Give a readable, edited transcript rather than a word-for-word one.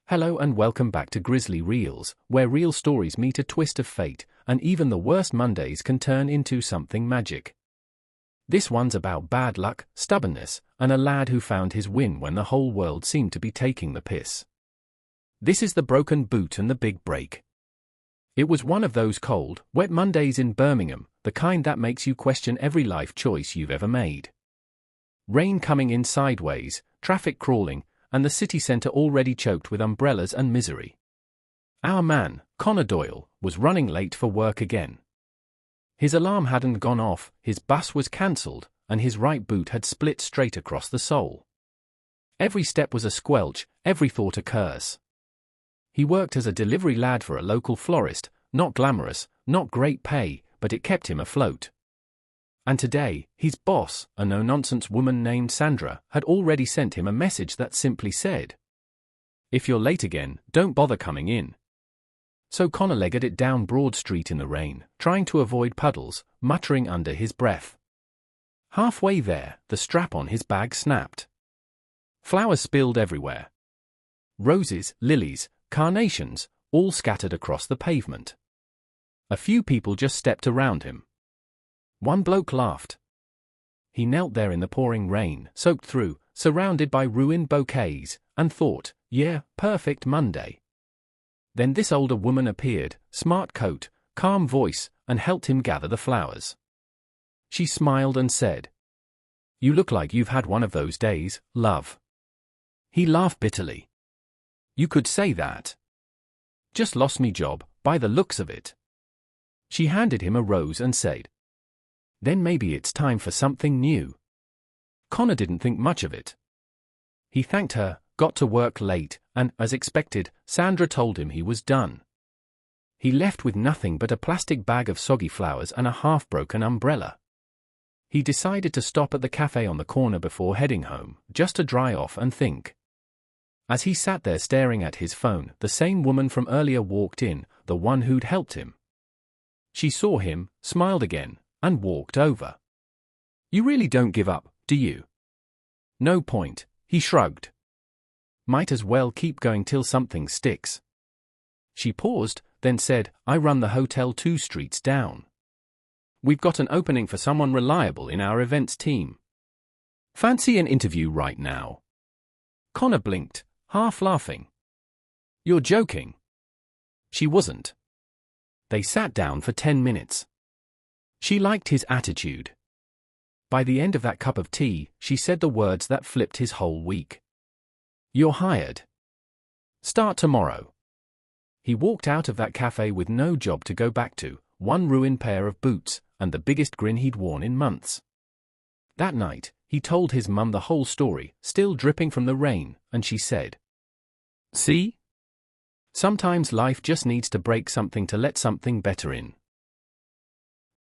Hello and welcome back to Grizzly Reels, where real stories meet a twist of fate, and even the worst Mondays can turn into something magic. This one's about bad luck, stubbornness, and a lad who found his win when the whole world seemed to be taking the piss. This is the broken boot and the big break. It was one of those cold, wet Mondays in Birmingham, the kind that makes you question every life choice you've ever made. Rain coming in sideways, traffic crawling, and the city centre already choked with umbrellas and misery. Our man, Connor Doyle, was running late for work again. His alarm hadn't gone off, his bus was cancelled, and his right boot had split straight across the sole. Every step was a squelch, every thought a curse. He worked as a delivery lad for a local florist, not glamorous, not great pay, but it kept him afloat. And today, his boss, a no-nonsense woman named Sandra, had already sent him a message that simply said, "If you're late again, don't bother coming in." So Connor legged it down Broad Street in the rain, trying to avoid puddles, muttering under his breath. Halfway there, the strap on his bag snapped. Flowers spilled everywhere. Roses, lilies, carnations, all scattered across the pavement. A few people just stepped around him. One bloke laughed. He knelt there in the pouring rain, soaked through, surrounded by ruined bouquets, and thought, yeah, perfect Monday. Then this older woman appeared, smart coat, calm voice, and helped him gather the flowers. She smiled and said, "You look like you've had one of those days, love." He laughed bitterly. "You could say that. Just lost me job, by the looks of it." She handed him a rose and said, "Then maybe it's time for something new." Connor didn't think much of it. He thanked her, got to work late, and, as expected, Sandra told him he was done. He left with nothing but a plastic bag of soggy flowers and a half-broken umbrella. He decided to stop at the cafe on the corner before heading home, just to dry off and think. As he sat there staring at his phone, the same woman from earlier walked in, the one who'd helped him. She saw him, smiled again, and walked over. "You really don't give up, do you?" "No point," he shrugged. "Might as well keep going till something sticks." She paused, then said, "I run the hotel 2 streets down. We've got an opening for someone reliable in our events team. Fancy an interview right now?" Connor blinked, half laughing. "You're joking." She wasn't. They sat down for 10 minutes. She liked his attitude. By the end of that cup of tea, she said the words that flipped his whole week. "You're hired. Start tomorrow." He walked out of that cafe with no job to go back to, one ruined pair of boots, and the biggest grin he'd worn in months. That night, he told his mum the whole story, still dripping from the rain, and she said, "See? Sometimes life just needs to break something to let something better in."